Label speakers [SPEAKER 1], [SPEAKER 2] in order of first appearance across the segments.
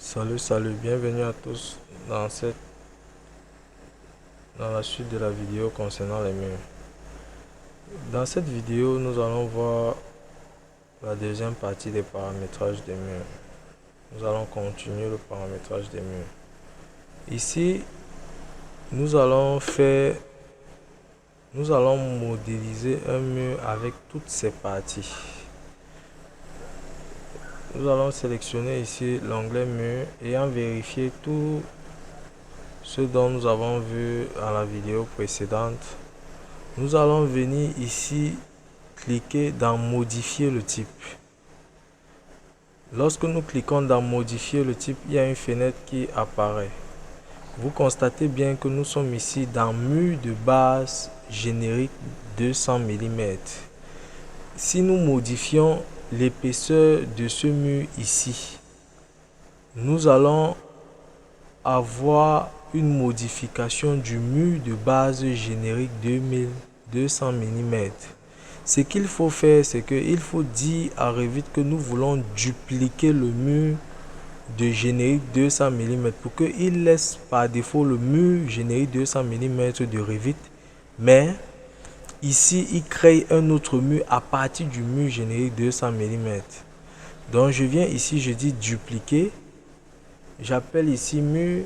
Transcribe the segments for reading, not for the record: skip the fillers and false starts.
[SPEAKER 1] Salut, bienvenue à tous dans la suite de la vidéo concernant les murs. Dans cette vidéo, nous allons voir la deuxième partie des paramétrages des murs. Nous allons continuer le paramétrage des murs. Ici, nous allons modéliser un mur avec toutes ses parties. Nous allons sélectionner ici l'onglet mur et en vérifier tout ce dont nous avons vu dans la vidéo précédente. Nous allons venir ici cliquer dans modifier le type. Lorsque nous cliquons dans modifier le type, il y a une fenêtre qui apparaît. Vous constatez bien que nous sommes ici dans mur de base générique 200 mm. Si nous modifions l'épaisseur de ce mur ici, nous allons avoir une modification du mur de base générique 2200 mm. Ce qu'il faut faire, c'est qu'il faut dire à Revit que nous voulons dupliquer le mur de générique 200 mm pour qu'il laisse par défaut le mur générique 200 mm de Revit, mais ici il crée un autre mur à partir du mur générique 200 mm. Donc je viens ici, je dis dupliquer, j'appelle ici mur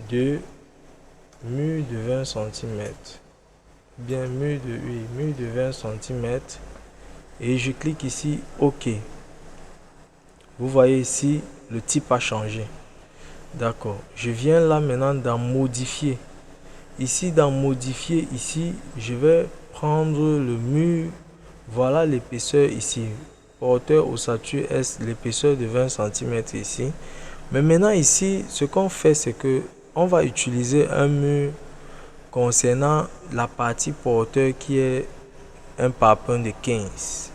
[SPEAKER 1] de 20 cm, bien mur de 20 cm, et je clique ici OK. Vous voyez ici le type a changé. D'accord, je viens là maintenant dans modifier. Ici dans modifier, ici je vais prendre le mur. Voilà l'épaisseur ici, porteur ossature S, l'épaisseur de 20 cm ici. Mais maintenant ici, ce qu'on fait, c'est que on va utiliser un mur concernant la partie porteur qui est un parpaing de 15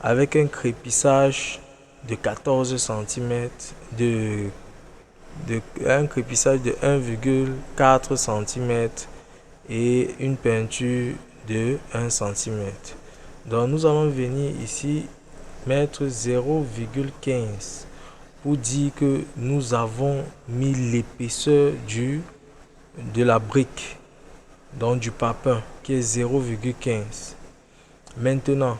[SPEAKER 1] avec un crépissage de 14 cm, un crépissage de 1,4 cm et une peinture de 1 cm. Donc nous allons venir ici mettre 0,15 pour dire que nous avons mis l'épaisseur de la brique, donc du parpaing, qui est 0,15. Maintenant,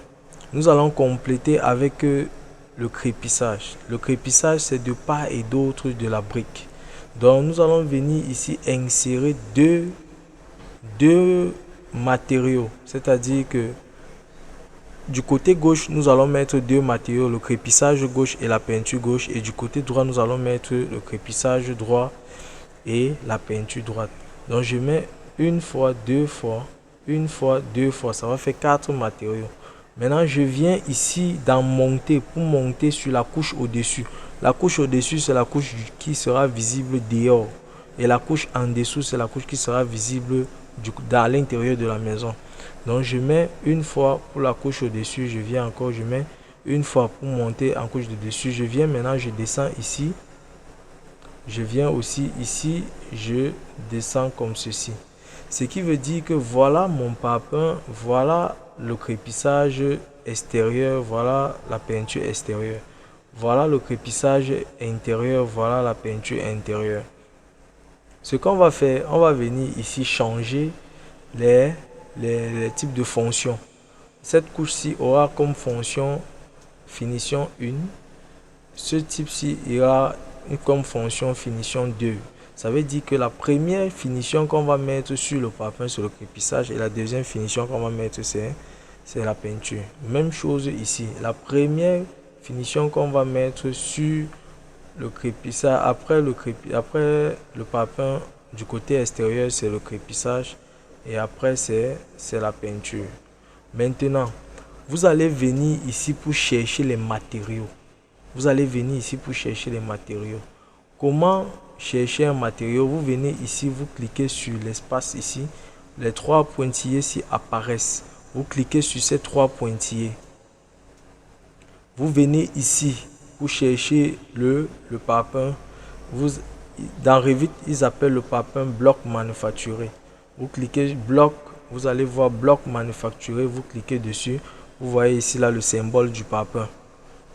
[SPEAKER 1] nous allons compléter avec le crépissage. Le crépissage, c'est de part et d'autre de la brique. Donc, nous allons venir ici insérer deux matériaux. C'est-à-dire que du côté gauche, nous allons mettre deux matériaux, le crépissage gauche et la peinture gauche. Et du côté droit, nous allons mettre le crépissage droit et la peinture droite. Donc, je mets une fois, deux fois, une fois, deux fois. Ça va faire 4 matériaux. Maintenant, je viens ici dans monter pour monter sur la couche au-dessus. La couche au-dessus, c'est la couche qui sera visible dehors. Et la couche en dessous, c'est la couche qui sera visible dans l'intérieur de la maison. Donc, je mets une fois pour la couche au-dessus. Je viens encore, je mets une fois pour monter en couche de dessus. Je viens maintenant, je descends ici. Je viens aussi ici, je descends comme ceci. Ce qui veut dire que voilà mon parpaing, voilà le crépissage extérieur, voilà la peinture extérieure. Voilà le crépissage intérieur, voilà la peinture intérieure. Ce qu'on va faire, on va venir ici changer les types de fonctions. Cette couche-ci aura comme fonction finition 1. Ce type-ci ira comme fonction finition 2. Ça veut dire que la première finition qu'on va mettre sur le parpaing, c'est le crépissage, et la deuxième finition qu'on va mettre, c'est la peinture. Même chose ici. La première finition qu'on va mettre sur le crépissage, après le parpaing du côté extérieur, c'est le crépissage, et après c'est la peinture. Maintenant, vous allez venir ici pour chercher les matériaux. Vous allez venir ici pour chercher les matériaux. Comment chercher un matériau? Vous venez ici, vous cliquez sur l'espace ici. Les 3 pointillés ici apparaissent. Vous cliquez sur ces 3 pointillés. Vous venez ici pour chercher le parpaing. Dans Revit, ils appellent le parpaing bloc manufacturé. Vous cliquez bloc, vous allez voir bloc manufacturé. Vous cliquez dessus. Vous voyez ici là le symbole du parpaing.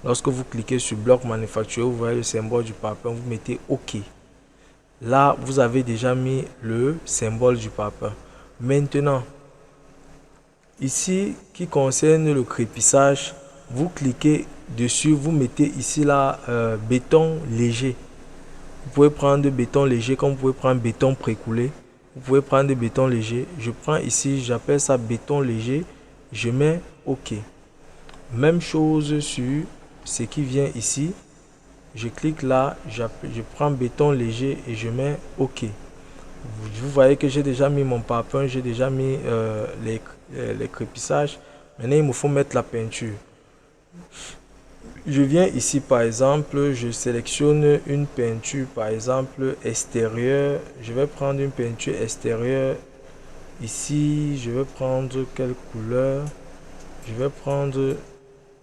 [SPEAKER 1] Lorsque vous cliquez sur bloc manufacturé, vous voyez le symbole du parpaing, vous mettez OK. Là, vous avez déjà mis le symbole du parpaing. Maintenant, ici, qui concerne le crépissage, vous cliquez dessus, vous mettez ici là béton léger. Vous pouvez prendre béton léger comme vous pouvez prendre béton précoulé. Vous pouvez prendre béton léger. Je prends ici, j'appelle ça béton léger. Je mets OK. Même chose sur ce qui vient ici. Je clique là, je prends béton léger et je mets OK. Vous voyez que j'ai déjà mis mon parpaing, j'ai déjà mis les crépissages. Maintenant, il me faut mettre la peinture. Je viens ici par exemple, je sélectionne une peinture par exemple extérieure. Je vais prendre une peinture extérieure. Ici, je vais prendre quelle couleur? Je vais prendre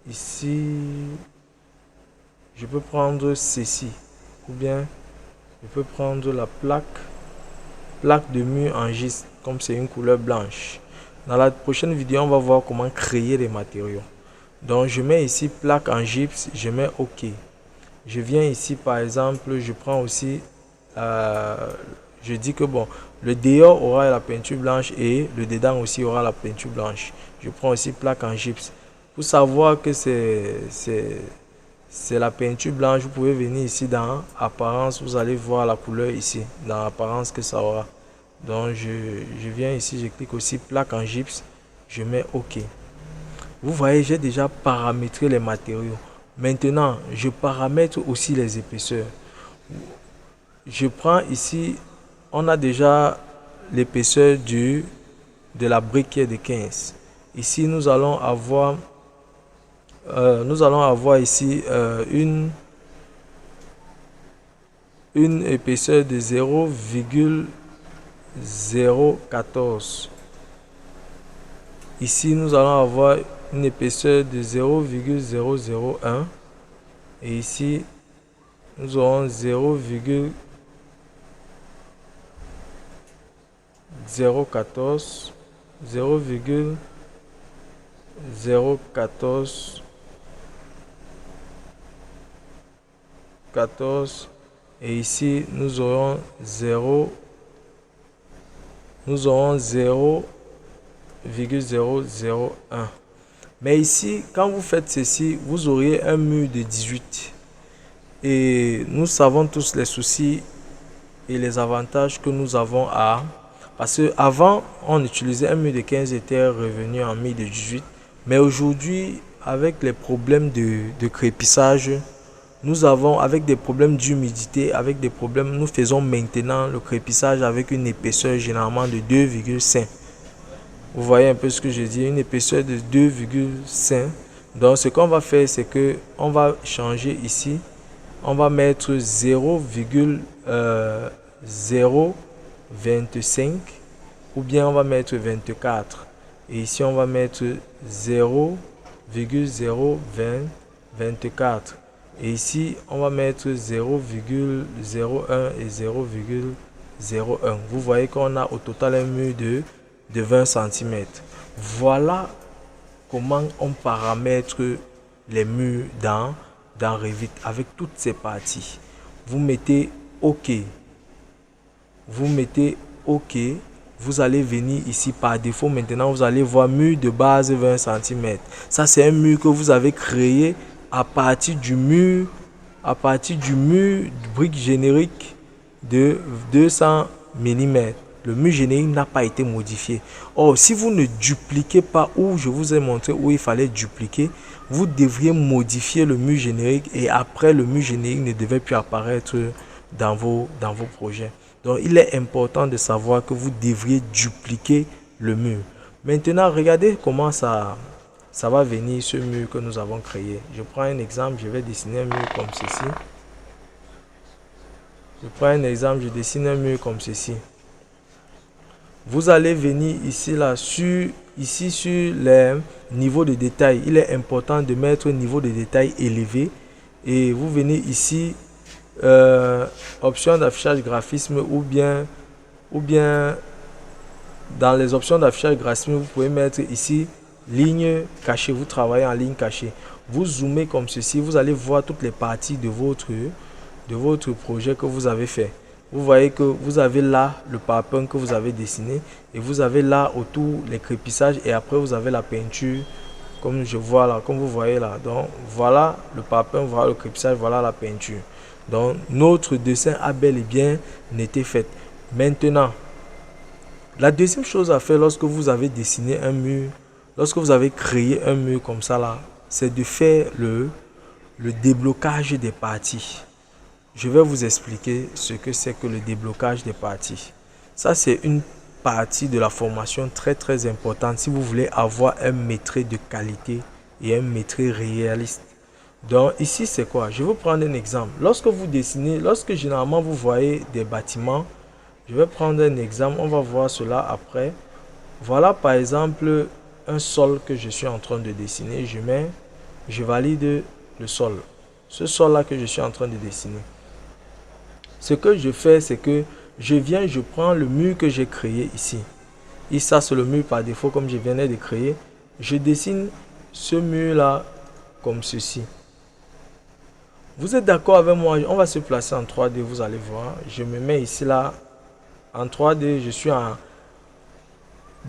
[SPEAKER 1] ici. Je peux prendre ceci. Ou bien, je peux prendre la plaque de mur en gypse, comme c'est une couleur blanche. Dans la prochaine vidéo, on va voir comment créer les matériaux. Donc, je mets ici plaque en gypse, je mets OK. Je viens ici, par exemple, je prends aussi, je dis que bon, le dehors aura la peinture blanche et le dedans aussi aura la peinture blanche. Je prends aussi plaque en gypse. Pour savoir que c'est la peinture blanche, vous pouvez venir ici dans apparence, vous allez voir la couleur ici, dans apparence que ça aura. Donc, je viens ici, je clique aussi plaque en gypse, je mets OK. Vous voyez, j'ai déjà paramétré les matériaux. Maintenant, je paramètre aussi les épaisseurs. Je prends ici, on a déjà l'épaisseur de la brique qui est de 15. Ici, nous allons avoir ici une épaisseur de 0,014. Ici, nous allons avoir une épaisseur de 0,001 et ici nous aurons 0,014 0,014 et ici nous aurons 0,001. Mais ici, quand vous faites ceci, vous auriez un mur de 18. Et nous savons tous les soucis et les avantages que nous avons à... Parce qu'avant, on utilisait un mur de 15 et était revenu en mur de 18. Mais aujourd'hui, avec les problèmes de crépissage, nous avons, avec des problèmes d'humidité, avec des problèmes, nous faisons maintenant le crépissage avec une épaisseur généralement de 2,5. Vous voyez un peu ce que je dis, une épaisseur de 2,5. Donc ce qu'on va faire, c'est que on va changer ici. On va mettre 0,025 ou bien on va mettre 24. Et ici on va mettre 0,024. Et ici on va mettre 0,01 et 0,01. Vous voyez qu'on a au total un mur de 20 cm. Voilà comment on paramètre les murs dans Revit avec toutes ces parties. Vous mettez OK. Vous mettez OK. Vous allez venir ici par défaut. Maintenant, vous allez voir mur de base 20 cm. Ça, c'est un mur que vous avez créé à partir du mur brique générique de 200 mm. Le mur générique n'a pas été modifié. Or, si vous ne dupliquez pas où je vous ai montré où il fallait dupliquer, vous devriez modifier le mur générique et après le mur générique ne devait plus apparaître dans vos projets. Donc, il est important de savoir que vous devriez dupliquer le mur. Maintenant, regardez comment ça va venir ce mur que nous avons créé. Je prends un exemple, je vais dessiner un mur comme ceci. Je prends un exemple, je dessine un mur comme ceci. Vous allez venir ici, sur les niveaux de détail. Il est important de mettre un niveau de détail élevé. Et vous venez ici, option d'affichage graphisme ou bien dans les options d'affichage graphisme, vous pouvez mettre ici ligne cachée. Vous travaillez en ligne cachée. vous zoomez comme ceci, vous allez voir toutes les parties de votre projet que vous avez fait. Vous voyez que vous avez là le parpaing que vous avez dessiné et vous avez là autour les crépissages et après vous avez la peinture comme je vois là, comme vous voyez là. Donc voilà le parpaing, voilà le crépissage, voilà la peinture. Donc notre dessin a bel et bien été fait. Maintenant, la deuxième chose à faire lorsque vous avez dessiné un mur, lorsque vous avez créé un mur comme ça là, c'est de faire le déblocage des parties. Je vais vous expliquer ce que c'est que le déblocage des parties. Ça, c'est une partie de la formation très importante si vous voulez avoir un maîtrise de qualité et un maîtrise réaliste. Donc ici, c'est quoi? Je vais vous prendre un exemple. Lorsque vous dessinez, lorsque généralement vous voyez des bâtiments, je vais prendre un exemple, on va voir cela après. Voilà par exemple un sol que je suis en train de dessiner. Je valide le sol. Ce sol-là que je suis en train de dessiner. Ce que je fais, c'est que je prends le mur que j'ai créé ici. Et ça, c'est le mur par défaut comme je venais de créer. Je dessine ce mur-là comme ceci. Vous êtes d'accord avec moi? On va se placer en 3D, vous allez voir. Je me mets ici là. En 3D, je suis en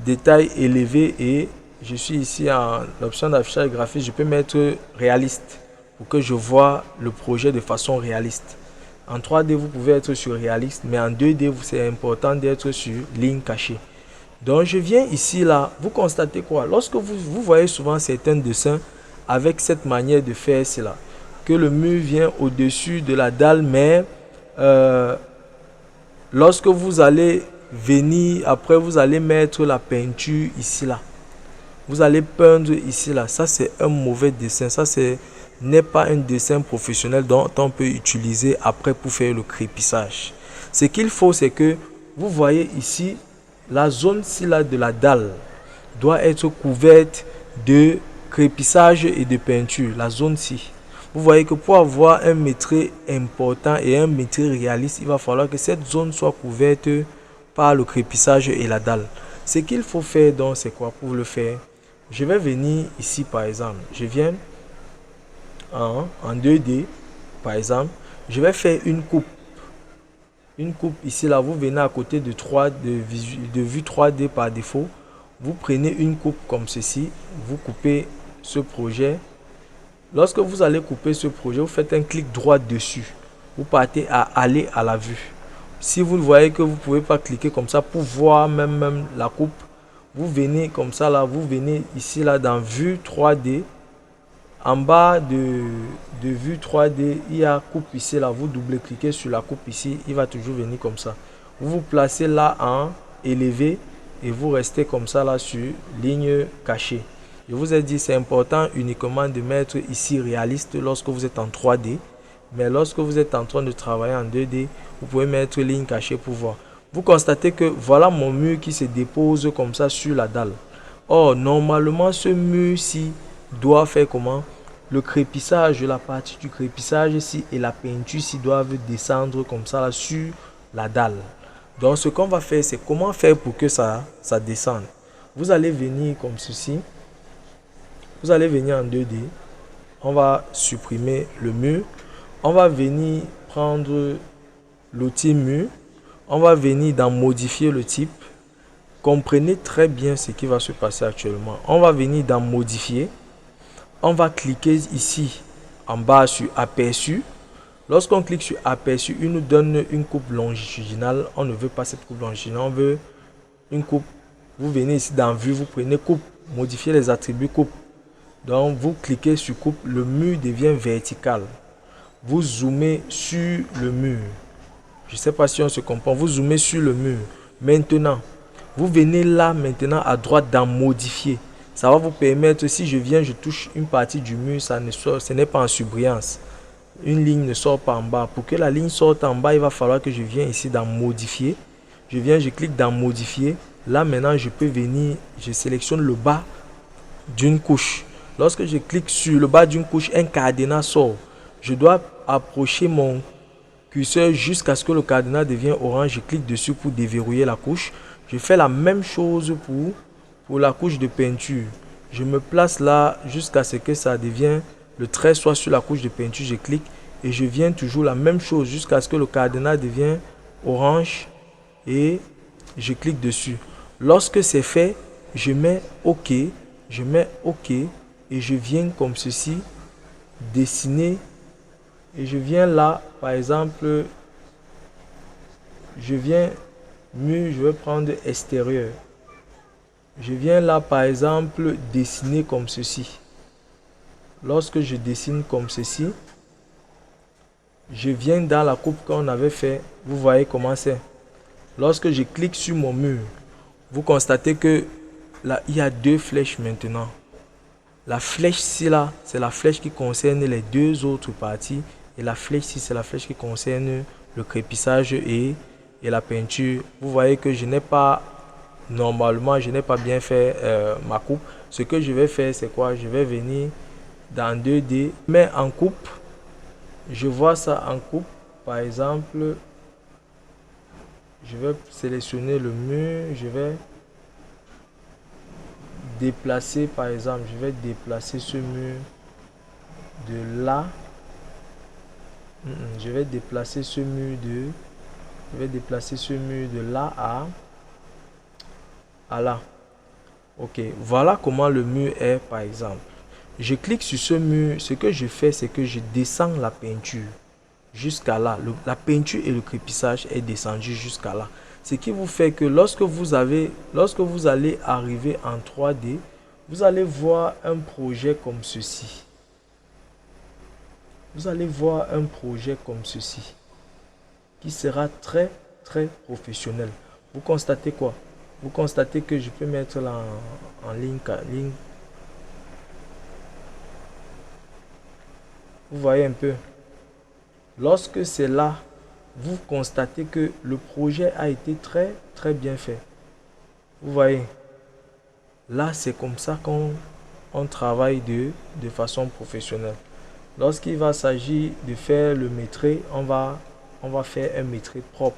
[SPEAKER 1] détail élevé et je suis ici en option d'affichage graphique. Je peux mettre réaliste pour que je vois le projet de façon réaliste. En 3D, vous pouvez être sur réaliste, mais en 2D, c'est important d'être sur ligne cachée. Donc, je viens ici, là, vous constatez quoi? Lorsque vous voyez souvent certains dessins avec cette manière de faire cela, que le mur vient au-dessus de la dalle, mais lorsque vous allez venir, après vous allez mettre la peinture ici, là. Vous allez peindre ici, là. Ça, c'est un mauvais dessin. Ça, n'est pas un dessin professionnel dont on peut utiliser après pour faire le crépissage. Ce qu'il faut, c'est que vous voyez ici, la zone-ci là de la dalle doit être couverte de crépissage et de peinture. La zone-ci. Vous voyez que pour avoir un maîtrise important et un maîtrise réaliste, il va falloir que cette zone soit couverte par le crépissage et la dalle. Ce qu'il faut faire donc, c'est quoi pour le faire? Je vais venir ici par exemple. Je viens en 2D, par exemple, je vais faire une coupe. Une coupe ici, là, vous venez à côté de vue 3D par défaut. Vous prenez une coupe comme ceci, vous coupez ce projet. Lorsque vous allez couper ce projet, vous faites un clic droit dessus. Vous partez à aller à la vue. Si vous voyez que vous ne pouvez pas cliquer comme ça pour voir même la coupe, vous venez comme ça, là, vous venez ici, là, dans vue 3D. En bas de vue 3D, il y a coupe ici, là. Vous double-cliquez sur la coupe ici. Il va toujours venir comme ça. Vous vous placez là en élevé et vous restez comme ça là sur ligne cachée. Je vous ai dit, c'est important uniquement de mettre ici réaliste lorsque vous êtes en 3D. Mais lorsque vous êtes en train de travailler en 2D, vous pouvez mettre ligne cachée pour voir. Vous constatez que voilà mon mur qui se dépose comme ça sur la dalle. Or, normalement, ce mur-ci doit faire comment? Le crépissage, la partie du crépissage ici et la peinture ici doivent descendre comme ça là, sur la dalle. Donc ce qu'on va faire, c'est comment faire pour que ça descende. Vous allez venir comme ceci. Vous allez venir en 2D. On va supprimer le mur. On va venir prendre l'outil mur. On va venir dans modifier le type. Comprenez très bien ce qui va se passer actuellement. On va venir dans modifier. On va cliquer ici en bas sur aperçu. Lorsqu'on clique sur aperçu, il nous donne une coupe longitudinale. On ne veut pas cette coupe longitudinale, on veut une coupe. Vous venez ici dans vue, vous prenez coupe, modifier les attributs coupe. Donc vous cliquez sur coupe, le mur devient vertical. Vous zoomez sur le mur. Je ne sais pas si on se comprend. Vous zoomez sur le mur. Maintenant, vous venez là maintenant à droite dans modifier. Ça va vous permettre, si je viens, je touche une partie du mur, ce n'est pas en surbrillance. Une ligne ne sort pas en bas. Pour que la ligne sorte en bas, il va falloir que je vienne ici dans modifier. Je viens, je clique dans modifier. Là maintenant, je peux venir, je sélectionne le bas d'une couche. Lorsque je clique sur le bas d'une couche, un cadenas sort. Je dois approcher mon curseur jusqu'à ce que le cadenas devienne orange. Je clique dessus pour déverrouiller la couche. Je fais la même chose pour la couche de peinture. Je me place là jusqu'à ce que ça devienne le trait soit sur la couche de peinture, je clique et je viens toujours la même chose jusqu'à ce que le cadenas devienne orange et je clique dessus. Lorsque c'est fait, je mets OK, et je viens comme ceci dessiner et je viens là, par exemple, je viens mur, je vais prendre extérieur. Je viens là, par exemple, dessiner comme ceci. Lorsque je dessine comme ceci, je viens dans la coupe qu'on avait fait. Vous voyez comment c'est. Lorsque je clique sur mon mur, vous constatez que là, il y a deux flèches maintenant. La flèche-ci là, c'est la flèche qui concerne les deux autres parties. Et la flèche-ci, c'est la flèche qui concerne le crépissage et la peinture. Vous voyez que je n'ai pas, normalement, je n'ai pas bien fait ma coupe. Ce que je vais faire, c'est quoi? Je vais venir dans 2D, mais en coupe. Je vois ça en coupe. Par exemple, je vais sélectionner le mur. Je vais déplacer, par exemple, je vais déplacer ce mur de là. Je vais déplacer ce mur de là à là. Ok, voilà comment le mur est, par exemple. Je clique sur ce mur. Ce que je fais, c'est que je descends la peinture jusqu'à là. La peinture et le crépissage est descendu jusqu'à là. Ce qui vous fait que lorsque vous allez arriver en 3D, vous allez voir un projet comme ceci. Vous allez voir un projet comme ceci qui sera très très professionnel. Vous constatez quoi? Vous constatez que je peux mettre là en ligne. Vous voyez un peu. Lorsque c'est là, vous constatez que le projet a été très très bien fait. Vous voyez. Là, c'est comme ça qu'on travaille de façon professionnelle. Lorsqu'il va s'agir de faire le métré, on va faire un métré propre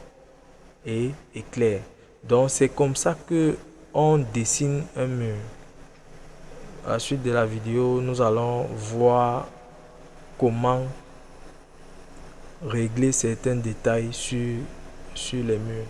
[SPEAKER 1] et clair. Donc, c'est comme ça que on dessine un mur. À la suite de la vidéo, nous allons voir comment régler certains détails sur les murs.